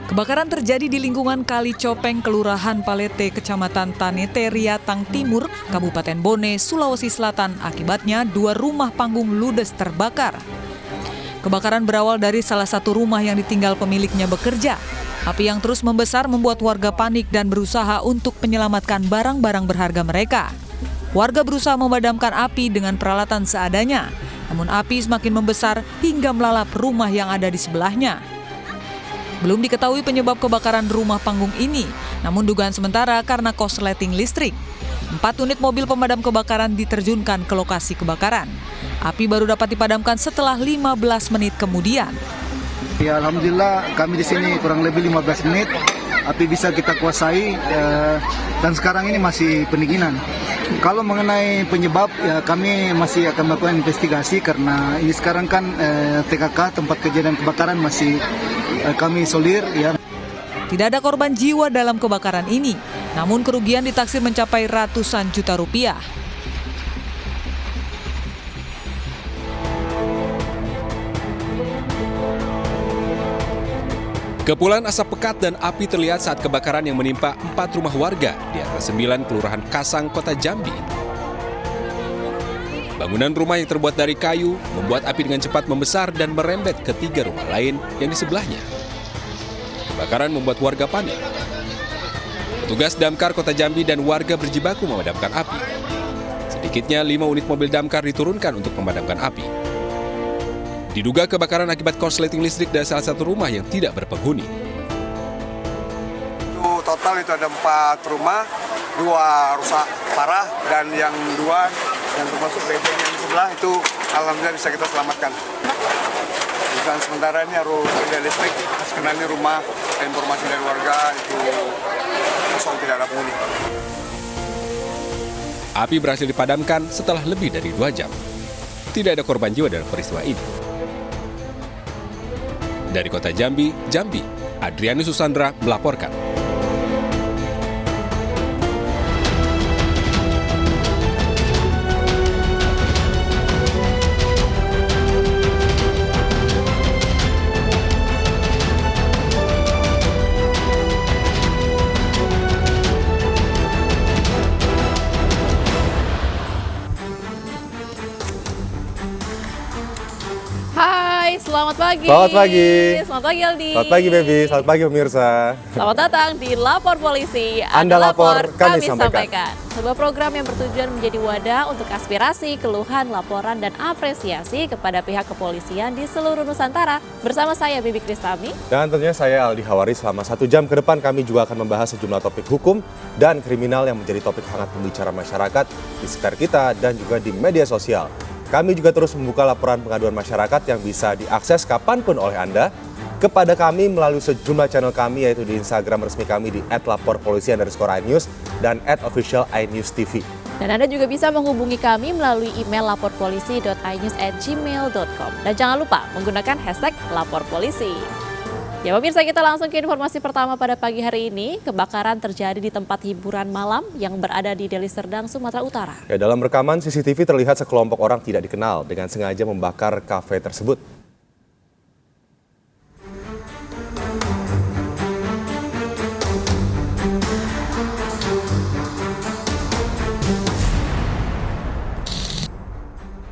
Kebakaran terjadi di lingkungan Kali Copeng, Kelurahan Palete, Kecamatan Tanete, Riatang Timur, Kabupaten Bone, Sulawesi Selatan. Akibatnya 2 rumah panggung ludes terbakar. Kebakaran berawal dari salah satu rumah yang ditinggal pemiliknya bekerja. Api yang terus membesar membuat warga panik dan berusaha untuk menyelamatkan barang-barang berharga mereka. Warga berusaha memadamkan api dengan peralatan seadanya. Namun api semakin membesar hingga melalap rumah yang ada di sebelahnya. Belum diketahui penyebab kebakaran rumah panggung ini, namun dugaan sementara karena korsleting listrik. 4 unit mobil pemadam kebakaran diterjunkan ke lokasi kebakaran. Api baru dapat dipadamkan setelah 15 menit kemudian. Ya, alhamdulillah kami di sini kurang lebih 15 menit, api bisa kita kuasai dan sekarang ini masih pendinginan. Kalau mengenai penyebab, ya kami masih akan melakukan investigasi karena ini sekarang kan TKK tempat kejadian kebakaran masih kami isolir. Ya. Tidak ada korban jiwa dalam kebakaran ini, namun kerugian ditaksir mencapai ratusan juta rupiah. Kepulan asap pekat dan api terlihat saat kebakaran yang menimpa 4 rumah warga di RT 9 Kelurahan Kasang, Kota Jambi. Bangunan rumah yang terbuat dari kayu membuat api dengan cepat membesar dan merembet ke 3 rumah lain yang di sebelahnya. Kebakaran membuat warga panik. Petugas damkar Kota Jambi dan warga berjibaku memadamkan api. Sedikitnya 5 unit mobil damkar diturunkan untuk memadamkan api. Diduga kebakaran akibat korsleting listrik dari salah satu rumah yang tidak berpenghuni. Total itu ada 4 rumah, 2 rusak parah dan yang 2 yang termasuk bedeng yang di sebelah itu alhamdulillah bisa kita selamatkan. Dan sementara ini harus ada listrik, karena ini rumah, informasi dari warga itu kosong, tidak ada penghuni. Api berhasil dipadamkan setelah lebih dari 2 jam. Tidak ada korban jiwa dalam peristiwa ini. Dari Kota Jambi, Adrianus Susandra melaporkan. Selamat pagi. Selamat pagi. Selamat pagi Aldi. Selamat pagi Baby, selamat pagi pemirsa. Selamat datang di Lapor Polisi. Anda lapor, kami sampaikan. Sebuah program yang bertujuan menjadi wadah untuk aspirasi, keluhan, laporan, dan apresiasi kepada pihak kepolisian di seluruh Nusantara. Bersama saya Bibi Kristami. Dan tentunya saya Aldi Hawari. Selama 1 jam ke depan kami juga akan membahas sejumlah topik hukum dan kriminal yang menjadi topik hangat pembicaraan masyarakat di sekitar kita dan juga di media sosial. Kami juga terus membuka laporan pengaduan masyarakat yang bisa diakses kapanpun oleh Anda kepada kami melalui sejumlah channel kami, yaitu di Instagram resmi kami di @laporpolisi_inews dan @official_inews_tv. Dan Anda juga bisa menghubungi kami melalui email laporpolisi.inews@gmail.com. Dan jangan lupa menggunakan hashtag #laporpolisi. Ya pemirsa, kita langsung ke informasi pertama pada pagi hari ini. Kebakaran terjadi di tempat hiburan malam yang berada di Deli Serdang, Sumatera Utara. Ya, dalam rekaman CCTV terlihat sekelompok orang tidak dikenal dengan sengaja membakar kafe tersebut.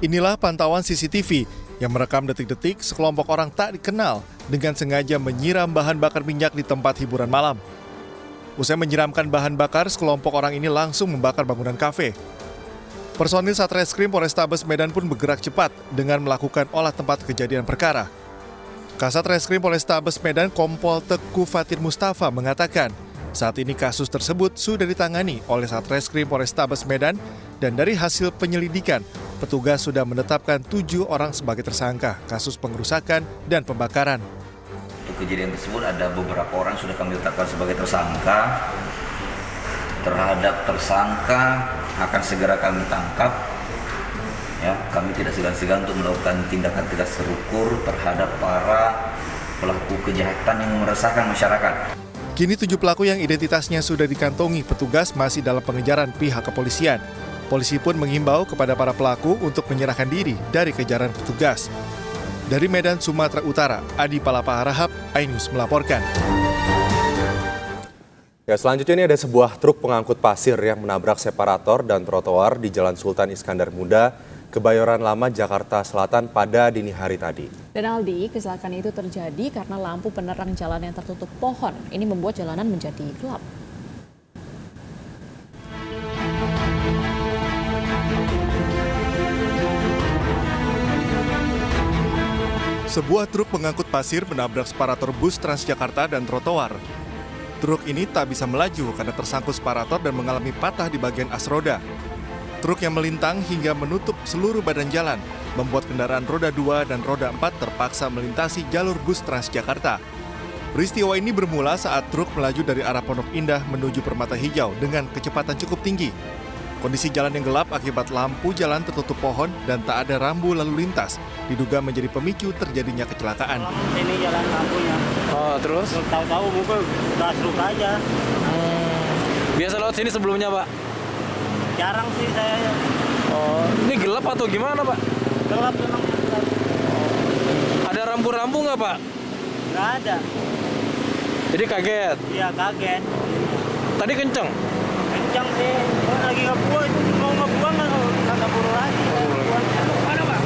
Inilah pantauan CCTV yang merekam detik-detik sekelompok orang tak dikenal dengan sengaja menyiram bahan bakar minyak di tempat hiburan malam. Usai menyiramkan bahan bakar, sekelompok orang ini langsung membakar bangunan kafe. Personil Satreskrim Polrestabes Medan pun bergerak cepat dengan melakukan olah tempat kejadian perkara. Kasat Reskrim Polrestabes Medan Kompol Teku Fatir Mustafa mengatakan, saat ini kasus tersebut sudah ditangani oleh Satreskrim Polrestabes Medan dan dari hasil penyelidikan, petugas sudah menetapkan 7 orang sebagai tersangka kasus pengerusakan dan pembakaran. Untuk kejadian tersebut ada beberapa orang sudah kami tetapkan sebagai tersangka. Terhadap tersangka akan segera kami tangkap. Ya, kami tidak segan-segan untuk melakukan tindakan tegas terukur terhadap para pelaku kejahatan yang meresahkan masyarakat. Kini 7 pelaku yang identitasnya sudah dikantongi petugas masih dalam pengejaran pihak kepolisian. Polisi pun menghimbau kepada para pelaku untuk menyerahkan diri dari kejaran petugas. Dari Medan, Sumatera Utara, Adi Palapa Harahap, iNews melaporkan. Ya, selanjutnya ini ada sebuah truk pengangkut pasir yang menabrak separator dan trotoar di Jalan Sultan Iskandar Muda, Kebayoran Lama, Jakarta Selatan pada dini hari tadi. Dan Aldi, kecelakaan itu terjadi karena lampu penerang jalan yang tertutup pohon. Ini membuat jalanan menjadi gelap. Sebuah truk pengangkut pasir menabrak separator bus Transjakarta dan trotoar. Truk ini tak bisa melaju karena tersangkut separator dan mengalami patah di bagian as roda. Truk yang melintang hingga menutup seluruh badan jalan, membuat kendaraan roda 2 dan roda 4 terpaksa melintasi jalur bus Transjakarta. Peristiwa ini bermula saat truk melaju dari arah Pondok Indah menuju Permata Hijau dengan kecepatan cukup tinggi. Kondisi jalan yang gelap akibat lampu jalan tertutup pohon dan tak ada rambu lalu lintas diduga menjadi pemicu terjadinya kecelakaan. Ini jalan lampunya. Oh, terus? Tahu-tahu mungkin gasruk aja. Biasa lewat sini sebelumnya, Pak? Jarang sih saya. Oh, ini gelap atau gimana, Pak? Gelap memang. Ada rambu-rambu nggak, Pak? Nggak ada. Jadi kaget? Iya kaget. Tadi kenceng? Kencang sih. Oh, lagi ngebuang itu mau ngebuang nggak keburu lagi. Mana Pak?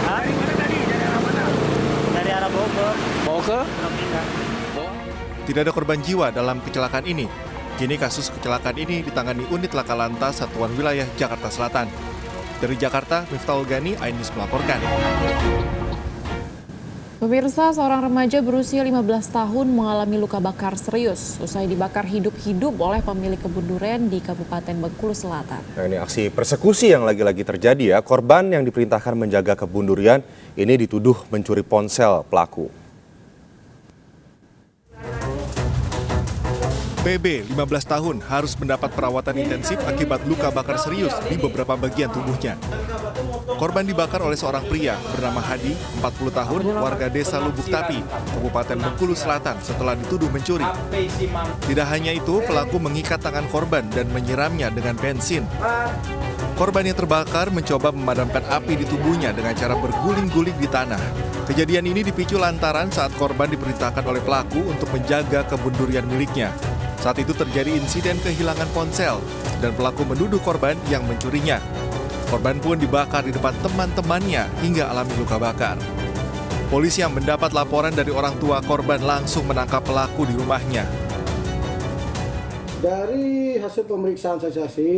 Hah? Dari mana tadi? Dari arah mana? Dari arah Bogor. Mau ke? Tidak ada korban jiwa dalam kecelakaan ini. Kini kasus kecelakaan ini ditangani unit Laka Lantas Satuan Wilayah Jakarta Selatan. Dari Jakarta, Miftahul Gani, Ainis melaporkan. Pemirsa, seorang remaja berusia 15 tahun mengalami luka bakar serius usai dibakar hidup-hidup oleh pemilik kebun durian di Kabupaten Bengkulu Selatan. Nah, ini aksi persekusi yang lagi-lagi terjadi ya. Korban yang diperintahkan menjaga kebun durian ini dituduh mencuri ponsel pelaku. PB, 15 tahun, harus mendapat perawatan intensif akibat luka bakar serius di beberapa bagian tubuhnya. Korban dibakar oleh seorang pria bernama Hadi, 40 tahun, warga desa Lubuk Tapi, Kabupaten Bengkulu Selatan setelah dituduh mencuri. Tidak hanya itu, pelaku mengikat tangan korban dan menyiramnya dengan bensin. Korban yang terbakar mencoba memadamkan api di tubuhnya dengan cara berguling-guling di tanah. Kejadian ini dipicu lantaran saat korban diperintahkan oleh pelaku untuk menjaga kebun durian miliknya. Saat itu terjadi insiden kehilangan ponsel dan pelaku menuduh korban yang mencurinya. Korban pun dibakar di depan teman-temannya hingga alami luka bakar. Polisi yang mendapat laporan dari orang tua korban langsung menangkap pelaku di rumahnya. Dari hasil pemeriksaan saksi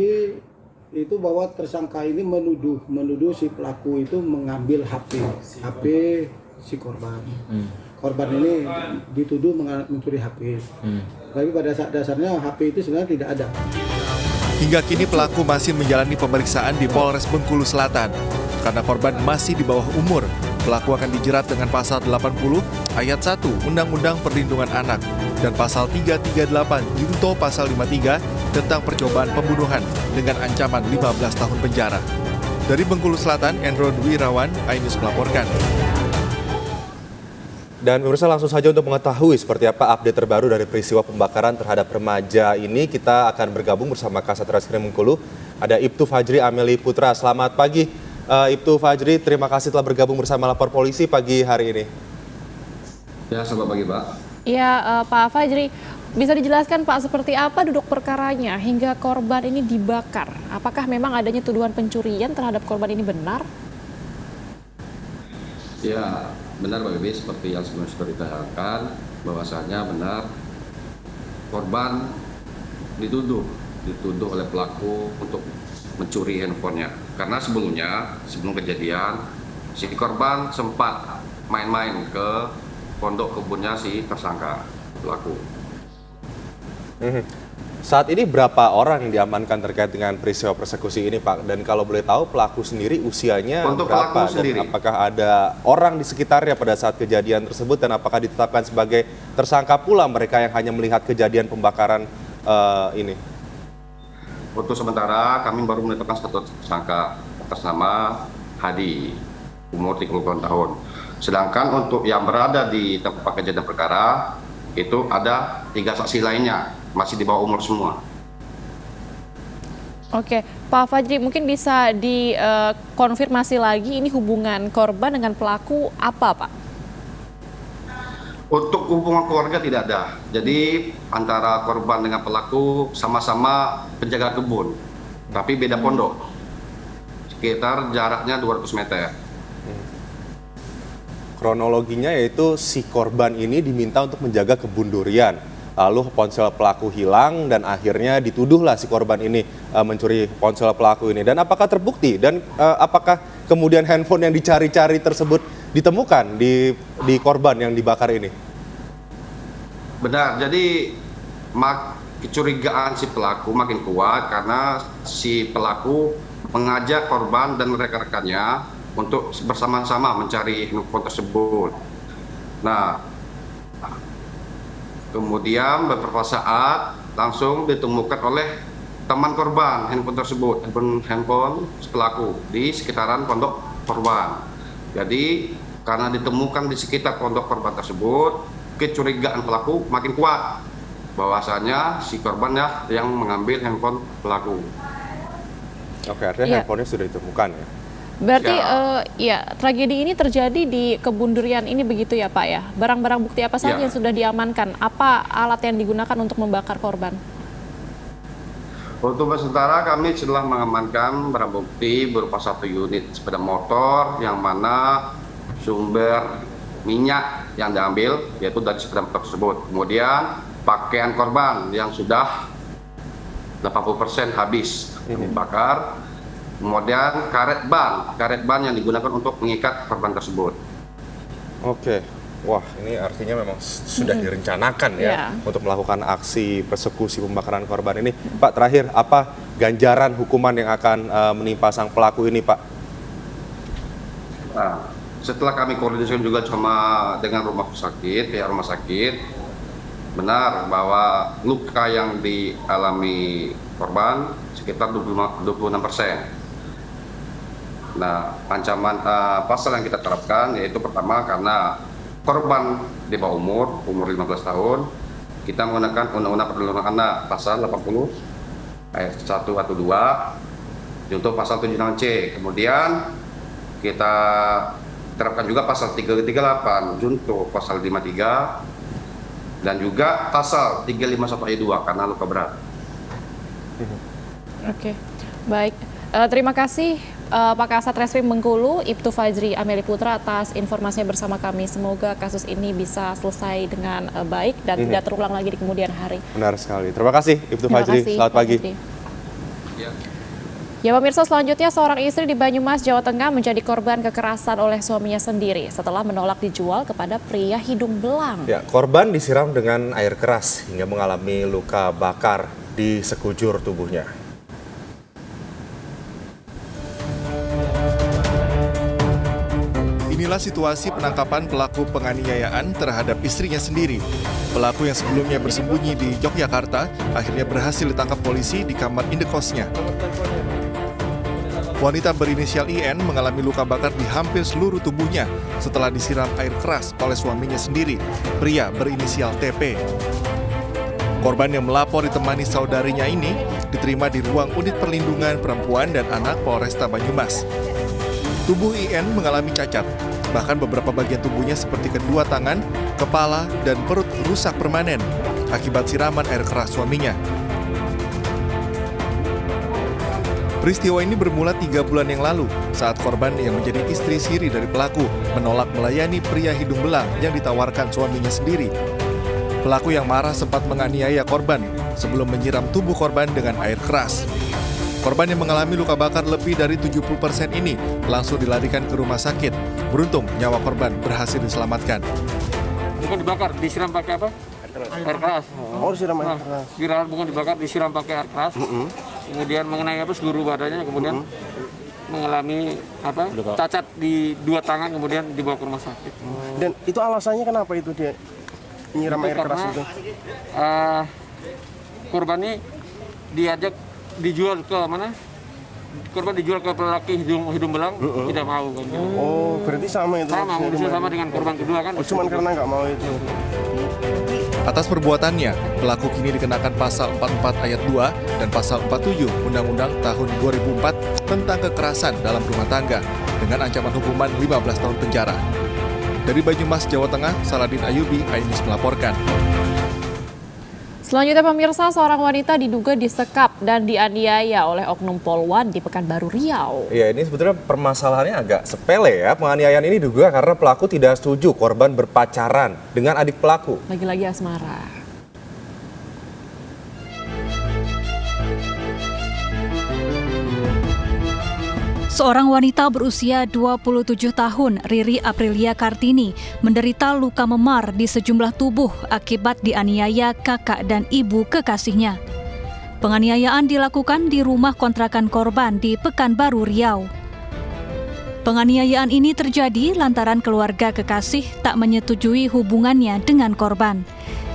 itu bahwa tersangka ini menuduh si pelaku itu mengambil HP si korban. Korban ini dituduh mencuri HP. Tapi pada dasarnya HP itu sebenarnya tidak ada. Hingga kini pelaku masih menjalani pemeriksaan di Polres Bengkulu Selatan. Karena korban masih di bawah umur, pelaku akan dijerat dengan pasal 80 ayat 1 Undang-Undang Perlindungan Anak dan pasal 338 junto pasal 53 tentang percobaan pembunuhan dengan ancaman 15 tahun penjara. Dari Bengkulu Selatan, Endro Dwi Rawan, Ainis melaporkan. Dan pemirsa, langsung saja untuk mengetahui seperti apa update terbaru dari peristiwa pembakaran terhadap remaja ini, kita akan bergabung bersama Kasat Reskrim Bengkulu. Ada Ibtu Fajri Ameli Putra. Selamat pagi, Ibtu Fajri. Terima kasih telah bergabung bersama Lapor Polisi pagi hari ini. Ya, selamat pagi, Pak. Ya, Pak Fajri, bisa dijelaskan Pak seperti apa duduk perkaranya hingga korban ini dibakar? Apakah memang adanya tuduhan pencurian terhadap korban ini benar? Ya, benar Pak Bibi, seperti yang sebelumnya sudah diterangkan, bahwasanya benar korban dituduh oleh pelaku untuk mencuri handphonenya. Karena sebelum kejadian, si korban sempat main-main ke pondok kebunnya si tersangka pelaku. Saat ini berapa orang yang diamankan terkait dengan peristiwa persekusi ini, Pak? Dan kalau boleh tahu pelaku sendiri usianya untuk berapa? Pelaku sendiri. Dan apakah ada orang di sekitarnya pada saat kejadian tersebut dan apakah ditetapkan sebagai tersangka pula mereka yang hanya melihat kejadian pembakaran ini? Untuk sementara kami baru menetapkan satu tersangka atas nama Hadi, umur 30 tahun. Sedangkan untuk yang berada di tempat kejadian perkara itu ada 3 saksi lainnya, masih di bawah umur semua. Oke, Pak Fajri, mungkin bisa dikonfirmasi lagi ini hubungan korban dengan pelaku apa, Pak? Untuk hubungan keluarga tidak ada. Jadi antara korban dengan pelaku sama-sama penjaga kebun, tapi beda pondok. Sekitar jaraknya 200 meter. Kronologinya yaitu si korban ini diminta untuk menjaga kebun durian. Lalu ponsel pelaku hilang dan akhirnya dituduhlah si korban ini mencuri ponsel pelaku ini. Dan apakah terbukti? Dan apakah kemudian handphone yang dicari-cari tersebut ditemukan di korban yang dibakar ini? Benar, jadi kecurigaan si pelaku makin kuat karena si pelaku mengajak korban dan rekan-rekannya untuk bersama-sama mencari handphone tersebut. Nah, kemudian beberapa saat langsung ditemukan oleh teman korban handphone tersebut, handphone pelaku di sekitaran pondok korban. Jadi karena ditemukan di sekitar pondok korban tersebut, kecurigaan pelaku makin kuat bahwasanya si korbannya yang mengambil handphone pelaku. Oke, artinya handphonenya sudah ditemukan ya? Berarti tragedi ini terjadi di kebun durian ini begitu ya Pak ya? Barang-barang bukti apa saja yang sudah diamankan? Apa alat yang digunakan untuk membakar korban? Untuk sementara kami telah mengamankan barang bukti berupa 1 unit sepeda motor yang mana sumber minyak yang diambil yaitu dari sepeda motor tersebut. Kemudian pakaian korban yang sudah 80% habis dibakar. Kemudian karet ban yang digunakan untuk mengikat korban tersebut. Oke, wah ini artinya memang sudah direncanakan ya untuk melakukan aksi persekusi pembakaran korban ini. Pak, terakhir apa ganjaran hukuman yang akan menimpa sang pelaku ini, Pak? Nah, setelah kami koordinasi juga dengan rumah sakit, benar bahwa luka yang dialami korban sekitar 26%. Nah, ancaman pasal yang kita terapkan yaitu pertama karena korban di bawah umur 15 tahun, kita menggunakan Undang-Undang Perlindungan Anak pasal 80 ayat 1 atau 2 untuk pasal 76C. Kemudian kita terapkan juga pasal 338 junto pasal 53 dan juga pasal 351 ayat 2 karena luka berat. Oke, baik. Terima kasih Pak Kasat Reskrim Bengkulu, Ibtu Fajri Ameli Putra atas informasinya bersama kami. Semoga kasus ini bisa selesai dengan baik dan tidak terulang lagi di kemudian hari. Benar sekali. Terima kasih Ibtu Fajri. Selamat pagi. Ya pemirsa, selanjutnya seorang istri di Banyumas, Jawa Tengah menjadi korban kekerasan oleh suaminya sendiri setelah menolak dijual kepada pria hidung belang. Ya, korban disiram dengan air keras hingga mengalami luka bakar di sekujur tubuhnya. Inilah situasi penangkapan pelaku penganiayaan terhadap istrinya sendiri. Pelaku yang sebelumnya bersembunyi di Yogyakarta akhirnya berhasil ditangkap polisi di kamar indekosnya. Wanita berinisial IN mengalami luka bakar di hampir seluruh tubuhnya setelah disiram air keras oleh suaminya sendiri, pria berinisial TP. Korban yang melapor ditemani saudarinya ini diterima di ruang unit perlindungan perempuan dan anak Polresta Banyumas. Tubuh IN mengalami cacat, bahkan beberapa bagian tubuhnya seperti kedua tangan, kepala, dan perut rusak permanen akibat siraman air keras suaminya. Peristiwa ini bermula 3 bulan yang lalu saat korban yang menjadi istri siri dari pelaku menolak melayani pria hidung belang yang ditawarkan suaminya sendiri. Pelaku yang marah sempat menganiaya korban sebelum menyiram tubuh korban dengan air keras. Korban yang mengalami luka bakar lebih dari 70% ini langsung dilarikan ke rumah sakit. Beruntung nyawa korban berhasil diselamatkan. Bukan dibakar, disiram pakai apa? Air keras. Oh, disiram air keras. Bukan dibakar, disiram pakai air keras. Kemudian mengenai seluruh badannya, kemudian mengalami cacat di 2 tangan, kemudian dibawa ke rumah sakit. Dan itu alasannya kenapa itu dia nyiram air keras itu? Korban ini diajak dijual ke mana? Korban dijual ke lelaki hidung belang, tidak mau kan. Oh, berarti sama itu. Sama dengan korban kedua kan. Oh, cuman karena nggak mau itu. Atas perbuatannya, pelaku kini dikenakan pasal 44 ayat 2 dan pasal 47 Undang-Undang tahun 2004 tentang kekerasan dalam rumah tangga dengan ancaman hukuman 15 tahun penjara. Dari Banyumas, Jawa Tengah, Saladin Ayubi, iNews melaporkan. Selanjutnya pemirsa, seorang wanita diduga disekap dan dianiaya oleh oknum Polwan di Pekanbaru Riau. Ya, ini sebetulnya permasalahannya agak sepele ya. Penganiayaan ini diduga karena pelaku tidak setuju korban berpacaran dengan adik pelaku. Lagi-lagi asmara. Seorang wanita berusia 27 tahun, Riri Aprilia Kartini, menderita luka memar di sejumlah tubuh akibat dianiaya kakak dan ibu kekasihnya. Penganiayaan dilakukan di rumah kontrakan korban di Pekanbaru Riau. Penganiayaan ini terjadi lantaran keluarga kekasih tak menyetujui hubungannya dengan korban.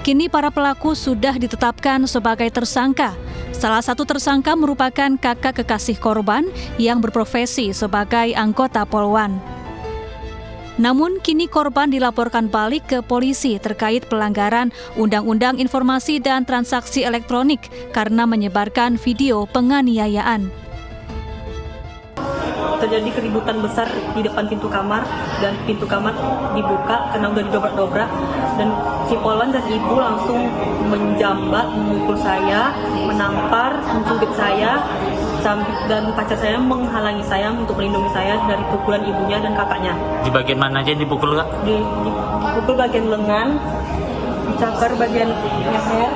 Kini para pelaku sudah ditetapkan sebagai tersangka. Salah satu tersangka merupakan kakak kekasih korban yang berprofesi sebagai anggota Polwan. Namun kini korban dilaporkan balik ke polisi terkait pelanggaran Undang-Undang Informasi dan Transaksi Elektronik karena menyebarkan video penganiayaan. Terjadi keributan besar di depan pintu kamar dan pintu kamar dibuka karena udah didobrak-dobrak dan si Polwan dan ibu langsung menjambak, memukul saya, menampar, mencubit saya dan pacar saya menghalangi saya untuk melindungi saya dari pukulan ibunya dan kakaknya. Di bagian mana aja yang dipukul, Kak? Dipukul bagian lengan, dicakar bagian leher,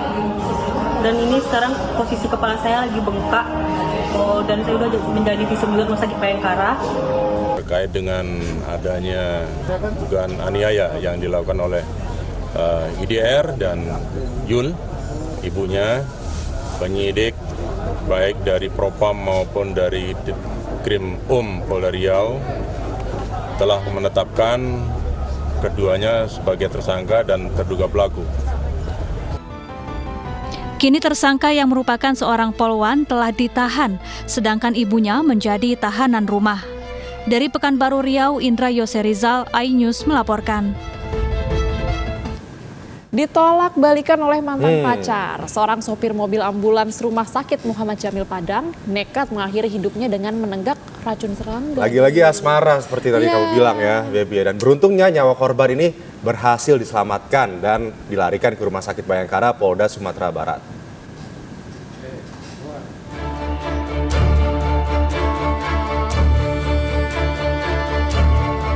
dan ini sekarang posisi kepala saya lagi bengkak. Dan saya sudah menjadi visum rumah sakit Bayangkara. Terkait dengan adanya dugaan aniaya yang dilakukan oleh IDR dan Yul, ibunya, penyidik baik dari Propam maupun dari Krim Polda Riau telah menetapkan keduanya sebagai tersangka dan terduga pelaku. Kini tersangka yang merupakan seorang Polwan telah ditahan, sedangkan ibunya menjadi tahanan rumah. Dari Pekanbaru Riau, Indra Yoserizal, iNews melaporkan. Ditolak balikan oleh mantan pacar, seorang sopir mobil ambulans Rumah Sakit Muhammad Jamil Padang nekat mengakhiri hidupnya dengan menenggak racun serangga. Lagi-lagi asmara seperti tadi kamu bilang ya, Baby. Dan beruntungnya nyawa korban ini berhasil diselamatkan dan dilarikan ke Rumah Sakit Bayangkara, Polda Sumatera Barat.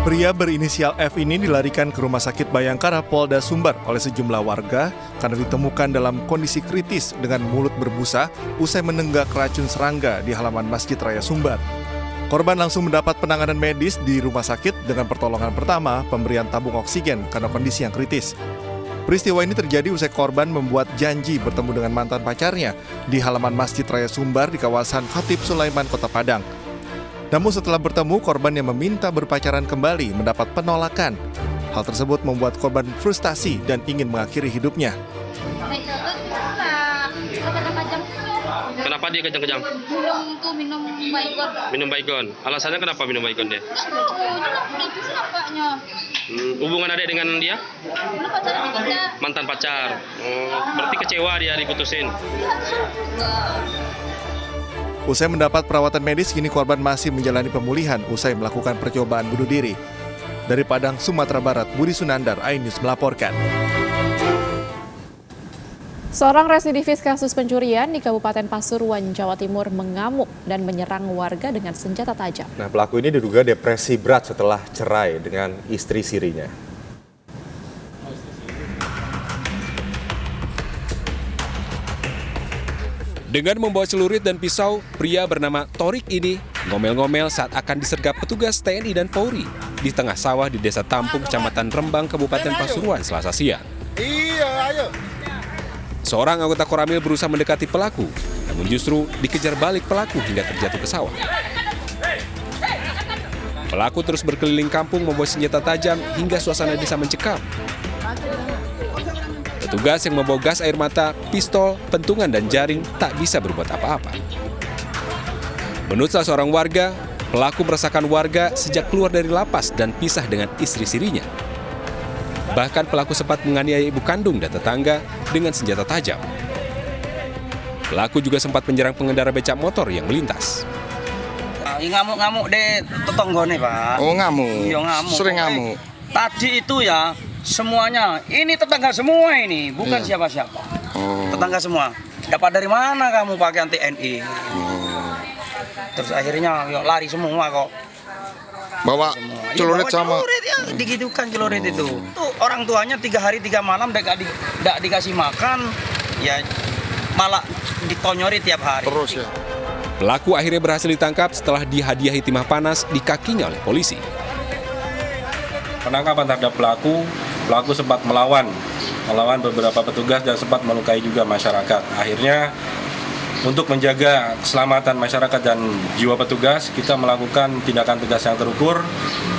Pria berinisial F ini dilarikan ke Rumah Sakit Bayangkara Polda Sumbar oleh sejumlah warga karena ditemukan dalam kondisi kritis dengan mulut berbusa usai menenggak racun serangga di halaman Masjid Raya Sumbar. Korban langsung mendapat penanganan medis di rumah sakit dengan pertolongan pertama pemberian tabung oksigen karena kondisi yang kritis. Peristiwa ini terjadi usai korban membuat janji bertemu dengan mantan pacarnya di halaman Masjid Raya Sumbar di kawasan Khatib Sulaiman, Kota Padang. Namun setelah bertemu, korban yang meminta berpacaran kembali mendapat penolakan. Hal tersebut membuat korban frustasi dan ingin mengakhiri hidupnya. Kenapa dia kejang-kejang? Minum baygon. Minum baygon. Alasannya kenapa minum baygon dia? Hubungan adik dengan dia? Mantan pacar. Berarti kecewa dia diputusin. Usai mendapat perawatan medis, kini korban masih menjalani pemulihan usai melakukan percobaan bunuh diri. Dari Padang, Sumatera Barat, Budi Sunandar, iNews melaporkan. Seorang residivis kasus pencurian di Kabupaten Pasuruan, Jawa Timur mengamuk dan menyerang warga dengan senjata tajam. Nah, pelaku ini diduga depresi berat setelah cerai dengan istri sirinya. Dengan membawa celurit dan pisau, pria bernama Torik ini ngomel-ngomel saat akan disergap petugas TNI dan Polri di tengah sawah di Desa Tampung, Kecamatan Rembang, Kabupaten Pasuruan, Selasa siang. Seorang anggota Koramil berusaha mendekati pelaku, namun justru dikejar balik pelaku hingga terjatuh ke sawah. Pelaku terus berkeliling kampung membawa senjata tajam hingga suasana desa mencekam. Petugas yang membawa gas air mata, pistol, pentungan, dan jaring tak bisa berbuat apa-apa. Menurut salah seorang warga, pelaku meresahkan warga sejak keluar dari lapas dan pisah dengan istri sirinya. Bahkan pelaku sempat menganiaya ibu kandung dan tetangga dengan senjata tajam. Pelaku juga sempat menyerang pengendara becak motor yang melintas. Ngamuk-ngamuk deh tetonggone, Pak. Oh, ngamuk. Iya, ngamuk. Sering ngamuk. Tadi itu ya semuanya, ini tetangga semua ini, bukan siapa-siapa. Tetangga semua. Dapat dari mana kamu pakaian TNI? Terus akhirnya yuk, lari semua kok. Bawa celurit sama. Celurit ya, digitukan celurit itu. Tuh orang tuanya 3 hari 3 malam tidak dikasih makan, ya malah ditonyori tiap hari. Terus ya. Pelaku akhirnya berhasil ditangkap setelah dihadiahi timah panas di kakinya oleh polisi. Penangkapan terhadap pelaku sempat melawan beberapa petugas dan sempat melukai juga masyarakat. Akhirnya untuk menjaga keselamatan masyarakat dan jiwa petugas, kita melakukan tindakan tegas yang terukur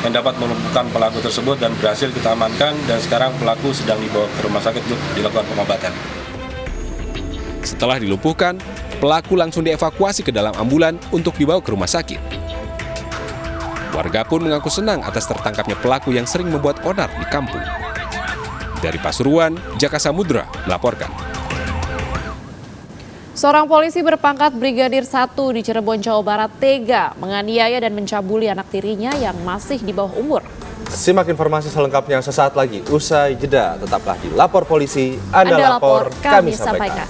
yang dapat melumpuhkan pelaku tersebut dan berhasil kita amankan, dan sekarang pelaku sedang dibawa ke rumah sakit untuk dilakukan pengobatan. Setelah dilumpuhkan, pelaku langsung dievakuasi ke dalam ambulan untuk dibawa ke rumah sakit. Warga pun mengaku senang atas tertangkapnya pelaku yang sering membuat onar di kampung. Dari Pasuruan, Jaka Samudra melaporkan. Seorang polisi berpangkat Brigadir 1 di Cirebon, Jawa Barat tega menganiaya dan mencabuli anak tirinya yang masih di bawah umur. Simak informasi selengkapnya sesaat lagi. Usai jeda, tetaplah di Lapor Polisi. Anda lapor, kami sampaikan.